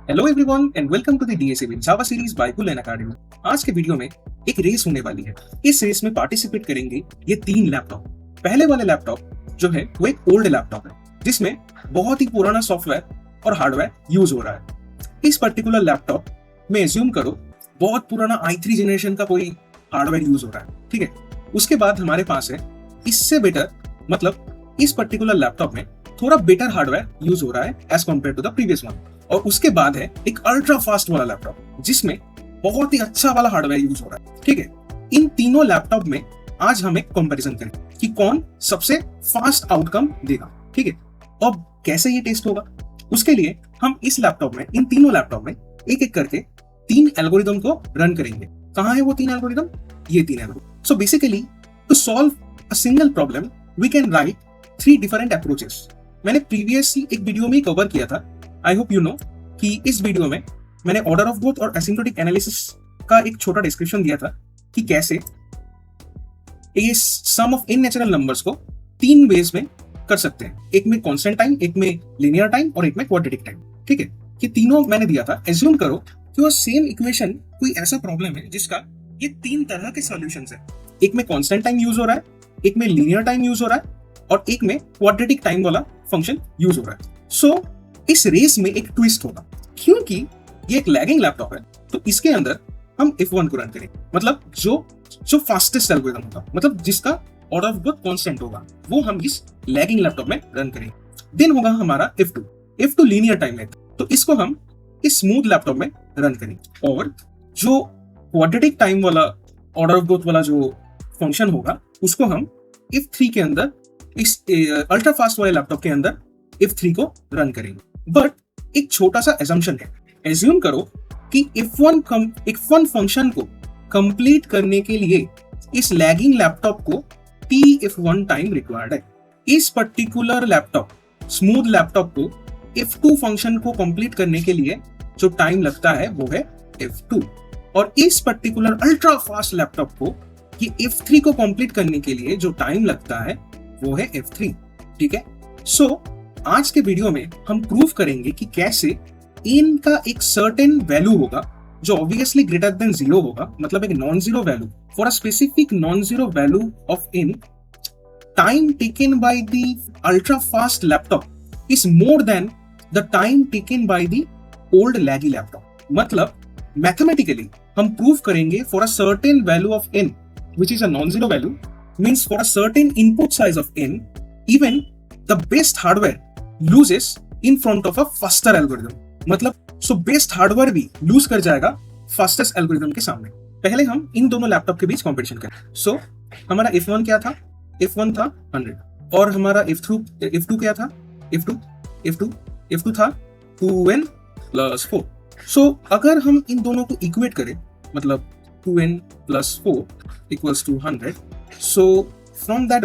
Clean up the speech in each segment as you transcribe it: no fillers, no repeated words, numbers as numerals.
Hello everyone and welcome to the DSA Java series by Bull Academy. आज के video में एक race होने वाली है। इस रेस में पार्टिसिपेट करेंगे ये तीन लैपटॉप। पहले वाले लैपटॉप जो है वो एक ओल्ड लैपटॉप है जिसमें बहुत ही पुराना सॉफ्टवेयर और हार्डवेयर यूज हो रहा है। इस पर्टिकुलर लैपटॉप में एज्यूम करो बहुत पुराना i3 जनरेशन का कोई हार्डवेयर यूज हो रहा है, ठीक है। उसके बाद हमारे पास है इससे बेटर, मतलब इस पर्टिकुलर लैपटॉप में थोड़ा बेटर हार्डवेयर यूज हो रहा है as compare to the previous one. और उसके बाद है एक अल्ट्रा फास्ट वाला लैपटॉप जिसमें बहुत ही अच्छा वाला हार्डवेयर यूज हो रहा है, ठीक है। इन तीनों लैपटॉप में आज हम एक कंपैरिजन करें कि कौन सबसे फास्ट आउटकम देगा, ठीक है। अब कैसे ये टेस्ट होगा, उसके लिए हम इस लैपटॉप में, इन तीनों लैपटॉप में एक एक करके तीन एल्गोरिदम को रन करेंगे। कहाँ है वो तीन एल्गोरिदम? ये तीन algorithm. So basically to solve a single problem we can write three different approaches. मैंने प्रीवियसली एक वीडियो में कवर किया था, आई होप यू नो, कि इस वीडियो में मैंने ऑर्डर ऑफ ग्रोथ और एसिम्प्टोटिक एनालिसिस का एक छोटा डिस्क्रिप्शन दिया था कि कैसे ये सम ऑफ इननेचुरल नंबर्स को तीन वेज में कर सकते हैं, एक में कांस्टेंट टाइम, एक में लिनियर टाइम और एक में क्वाड्रेटिक टाइम, ठीक है। ये तीनों मैंने दिया था। एज्यूम करो कि वो सेम इक्वेशन कोई ऐसा प्रॉब्लम है जिसका ये तीन तरह के सॉल्यूशंस है। एक में कांस्टेंट टाइम यूज हो रहा है, एक में लिनियर टाइम यूज हो रहा है और एक में क्वाड्रेटिक टाइम वाला फंक्शन यूज हो रहा है। सो इस रेस में एक ट्विस्ट होगा, क्योंकि ये एक लैगिंग लैपटॉप है तो इसके अंदर हम F1 को रन करेंगे, मतलब जो फास्टेस्ट एल्गोरिथम होगा, मतलब जिसका ऑर्डर ऑफ ग्रोथ कांस्टेंट होगा, वो हम इस लैगिंग लैपटॉप में रन करेंगे। देन होगा हमारा F2 लीनियर टाइम है तो इसको हम इस स्मूथ लैपटॉप में रन करेंगे। और जो क्वाड्रेटिक टाइम वाला ऑर्डर ऑफ ग्रोथ वाला जो फंक्शन होगा उसको हम F3 के अंदर, इस अल्ट्रा फास्ट वाले लैपटॉप के अंदर F3 को रन करेंगे। बट एक छोटा सा एजम्पशन है। एज्यूम करो कि F1 फंक्शन को कंप्लीट करने के लिए इस लैगिंग लैपटॉप को TF1 टाइम रिक्वायर्ड है। इस पर्टिकुलर लैपटॉप, स्मूथ लैपटॉप को F2 फंक्शन को कंप्लीट करने के लिए जो टाइम लगता है वो है F2। और इस पर्टिकुलर अल्ट्रा फास्ट लैपटॉप को ये F3 को कंप्लीट करने के लिए जो टाइम लगता है वो है F3, ठीक है। सो आज के वीडियो में हम प्रूव करेंगे कि कैसे इनका एक सर्टेन वैल्यू होगा जो ऑब्वियसली ग्रेटर देन 0 होगा, मतलब एक non zero value for a specific non zero value of in time taken by the ultra fast laptop is more than the time taken by the old laggy laptop. मतलब mathematically हम prove करेंगे for a certain value of n which is a non-zero value, means for a certain input size of n, even the best hardware loses in front of a faster algorithm। मतलब so best hardware भी loose कर जाएगा fastest algorithm के सामने। पहले हम इन दोनों laptop के बीच कंपटीशन करें। सो हमारा F1 क्या था? F1 था 100 और हमारा F2 क्या था? F2 था 2n + 4। सो अगर हम इन दोनों को इक्वेट करें, मतलब 2n + 4 = 100, so from that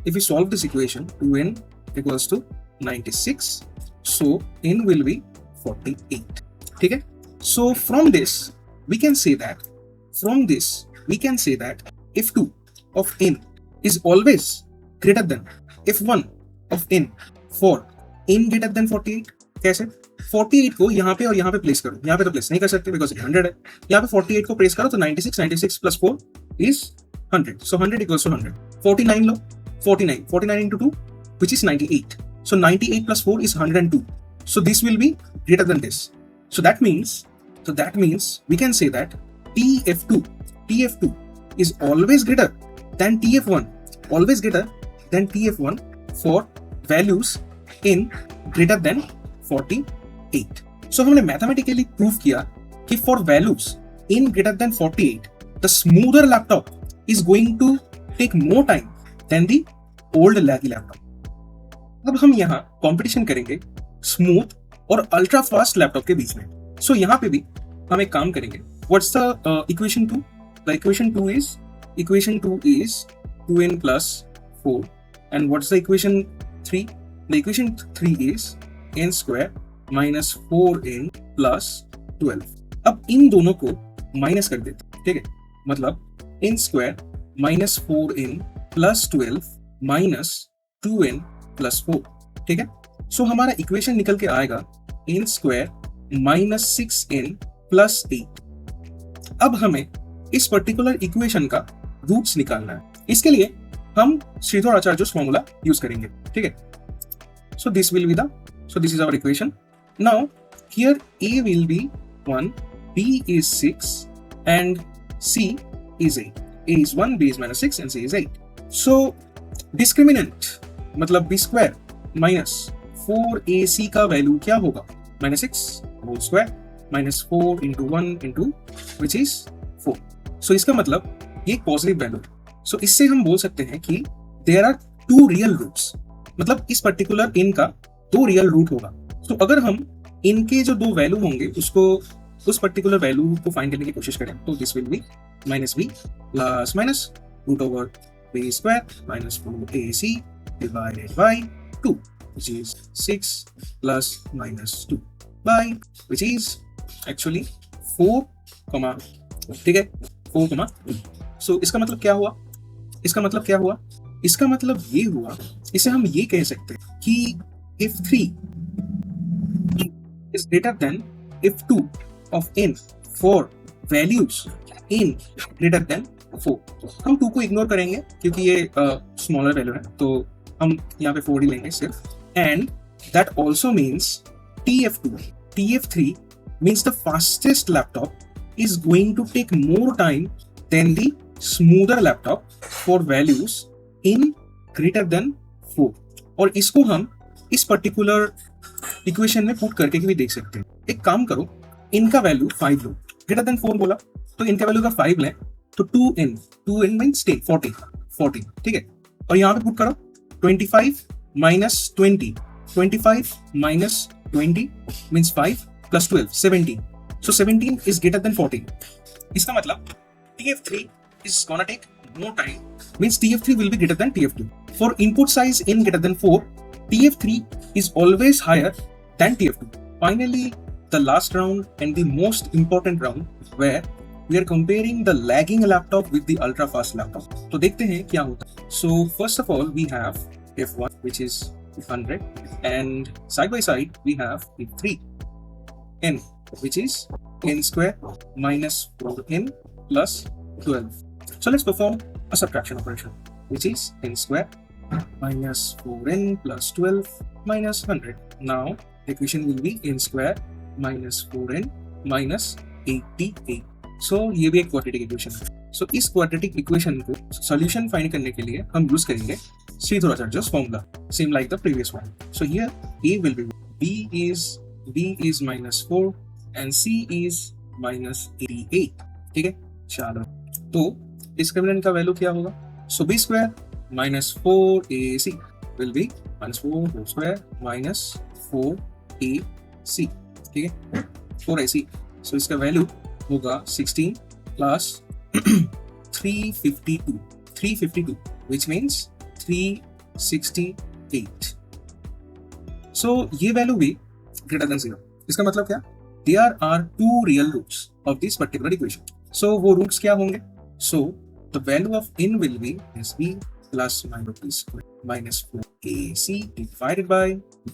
if we solve this equation, 2n = 96, so n will be 48, ठीक है। So from this we can say that F2 of n is always greater than F1 of n for n greater than 48। कैसे? 48 को यहाँ पे और यहाँ पे place करो, यहाँ पे तो प्लेस नहीं कर सकते बिकॉज 100 है। यहाँ पे 48 को प्लेस करो तो 96 + 4 is 100, so 100 = 100। 49 low, 49 into 2 which is 98, so 98 + 4 is 102, so this will be greater than this। So that means we can say that TF2 is always greater than TF1 for values in greater than 48। So हमने mathematically prove किया कि for values in greater than 48 the smoother laptop is going to take more time than the old laggy laptop. अब हम यहाँ competition करेंगे smooth और ultra fast laptop के बीच में। सो यहाँ पे भी हम एक काम करेंगे। What's the equation 2? The equation 2 is 2n + 4 and what's the equation 3? The equation 3 is n² - 4n + 12। अब इन दोनों को माइनस कर देते, ठीक है। मतलब n² - 4n + 12 - 2n + 4, ठीक है। सो हमारा इक्वेशन निकल के आएगा n² -6n + 8। अब हमें इस पर्टिकुलर इक्वेशन का रूट्स निकालना है। इसके लिए हम श्रीधर-आचार्य's फॉर्मूला यूज करेंगे, ठीक है। So this is our equation. Now here a will be 1, b is 6 and c is 8. a is 1, b is -6 and c is 8. So discriminant मतलब b square minus 4ac का वैल्यू क्या होगा? -6 whole square minus 4 into 1 into which is 4. So इसका मतलब ये एक positive value है। So इससे हम बोल सकते हैं कि there are two real roots. मतलब इस पर्टिकुलर इन का 2 रियल रूट होगा। तो अगर हम इनके जो 2 वैल्यू होंगे उसको उस पर्टिकुलर वैल्यू को फाइंड करने की कोशिश करें तो this will be -b plus minus √b square minus 4ac divided by 2 which is 6 plus -2 by which is actually 4, ठीक है 4, so इसका मतलब क्या हुआ? इसका मतलब ये हुआ, इसे हम ये कह सकते हैं कि if 3 is greater than if 2 of n for values n greater than 4। हम 2 को इग्नोर करेंगे क्योंकि ये स्मॉलर वैल्यू है, तो हम यहाँ पे 4 ही लेंगे सिर्फ। And that also means TF3 means the fastest laptop is going to take more time than the smoother laptop for values in greater than 4। और इसको हम इस पर्टिकुलर इक्वेशन में पुट करके भी देख सकते हैं। एक काम करो, इनका वैल्यू 5 लो, ग्रेटर देन 4 बोला तो इनका वैल्यू का 5 लें तो 2n मीन्स 14, ठीक है। और यहाँ पे पुट करो 25 minus 20 means 5 plus 12 17। So 17 is greater than 14। इसका मतलब TF3 is gonna take more time, means TF3 will be greater than TF2। For input size in greater than 4, TF3 is always higher than TF2। Finally, the last round and the most important round where we are comparing the lagging laptop with the ultra fast laptop। तो देखते हैं क्या होता है। So first of all we have F1 which is 100 and side by side we have F3 n which is n square minus 4n plus 12। So let's perform a subtraction operation which is n square minus 4n plus 12 minus 100। Now the equation will be n square minus 4n minus 88। So ये भी एक quadratic equation है। So इस quadratic equation को solution find करने के लिए हम यूज करेंगे श्रीधर-आचार्य's formula, same like the previous one। So here A will be B is -4 and C is -88, ठीक है। चलो तो डिस्क्रिमिनेंट का वैल्यू क्या होगा? So B square minus 4AC will be -4 whole square minus 4AC, ठीक है 4AC। So इसका वैल्यू होगा 16 plus 352 which means 368। So ये वैल्यू भी ग्रेटर देन 0। इसका मतलब क्या? There are 2 real roots of this particular equation। So वो roots क्या होंगे? So the value of n will be SB plus minus 4AC divided by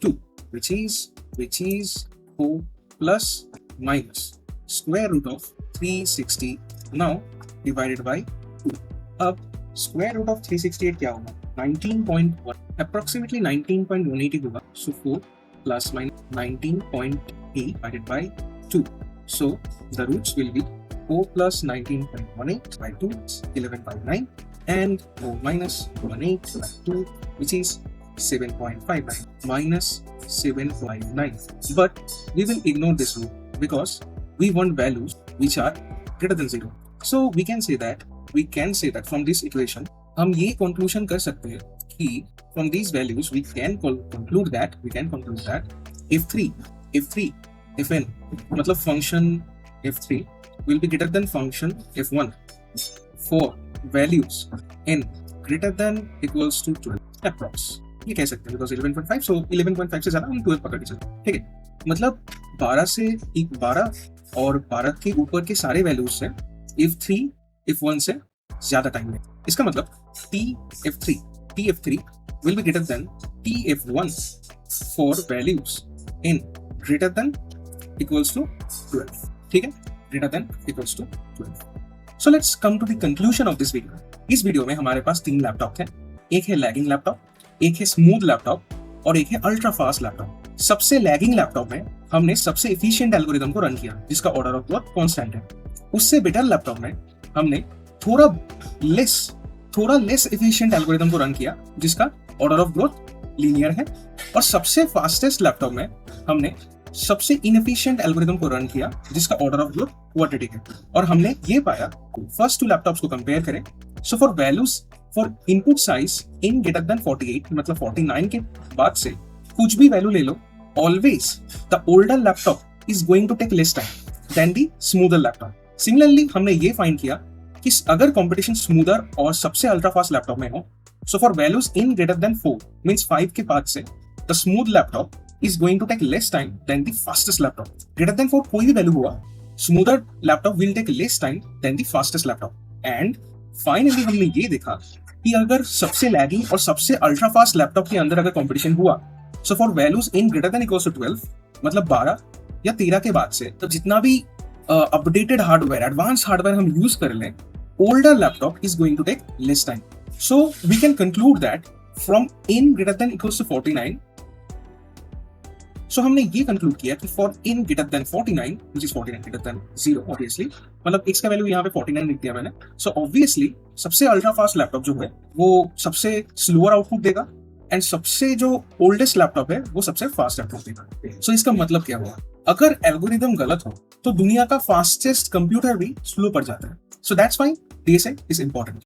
2 which is 4 plus minus square root of 360 now divided by 2। अब square root of 368 क्या होगा? 19.1, approximately 19.180 होगा। So 4 plus minus 19.8 divided by 2। So the roots will be 4 plus 19.18 by 2 is 11.9 and 4 minus 18 by 2 which is 7.59 minus 7.9। But we will ignore this root because we want values which are greater than 0। So we can say that from this equation हम ये conclusion कर सकते हैं कि from these values we can conclude that fn मतलब function f3 will be greater than function f1 for values n greater than equals to 12 approx। ये कह सकते हैं because 11.5 so 11.5 से ज्यादा हम 12 पकड़ के चलते हैं, ठीक है। मतलब 12 और 12 के ऊपर के सारे वैल्यूज से f3 f1 से ज्यादा टाइम है। इसका मतलब TF3 will be greater than TF1 for values n greater than equals to 12, ठीक है, greater than equals to 12। So let's come to the conclusion of this video. इस वीडियो में हमारे पास 3 लैपटॉप हैं, एक है लैगिंग लैपटॉप, एक है स्मूथ लैपटॉप और एक है अल्ट्रा फास्ट लैपटॉप। सबसे लैगिंग लैपटॉप में हमने सबसे एफिशिएंट एल्गोरिदम को रन किया जिसका ऑर्डर ऑफ वर्क कांस्टेंट है। उससे बेटर लैपटॉप में हमने थोड़ा लेस एफिशिएंट एल्गोरिदम को रन किया जिसका ऑर्डर ऑफ ग्रोथ लीनियर है। और सबसे फास्टेस्ट लैपटॉप में हमने सबसे इनएफिशिएंट एल्गोरिदम को रन किया जिसका ऑर्डर ऑफ ग्रोथ क्वाड्रेटिक है। और हमने ये पाया, फर्स्ट 2 लैपटॉप्स को कंपेयर करें, so for values for input size in greater than 48 मतलब 49 के बाद से कुछ भी वैल्यू ले लो, always the older laptop is going to take less time than the smoother laptop. Similarly हमने ये फाइंड किया कि अगर कंपटीशन स्मूदर और सबसे अल्ट्रा फास्ट लैपटॉप में हो, so for values in greater then 4 means 5 के बाद से the smooth laptop is going to take less time than the fastest laptop. Greater than 4 कोई भी वैल्यू हुआ, smoother laptop will take less time than the fastest laptop. And finally हमने ये देखा कि अगर सबसे लैगिंग और सबसे अल्ट्रा फास्ट लैपटॉप के अंदर अगर कंपटीशन हुआ, so for values in greater than equals to 12 मतलब 12 या 13 के बाद से, तो जितना भी अपडेटेड हार्डवेयर, एडवांस हार्डवेयर हम यूज कर लें, older laptop is going to take less time. So we can conclude that from in greater than equals to 49, सो हमने ये कंक्लूड किया कि for in greater then 49 which is 49 greater than 0 obviously, मतलब x का value यहाँ पे 49 लिख दिया मैंने। सो ऑब्वियसली सबसे अल्ट्रा फास्ट लैपटॉप जो है वो सबसे स्लोअर आउटपुट देगा एंड सबसे जो ओल्डेस्ट लैपटॉप है वो सबसे फास्ट आउटपुट देगा। सो इसका मतलब क्या हुआ, अगर एल्गोरिदम गलत हो तो दुनिया का फास्टेस्ट कंप्यूटर भी स्लो पड़ जाता है। So that's why DSA is important.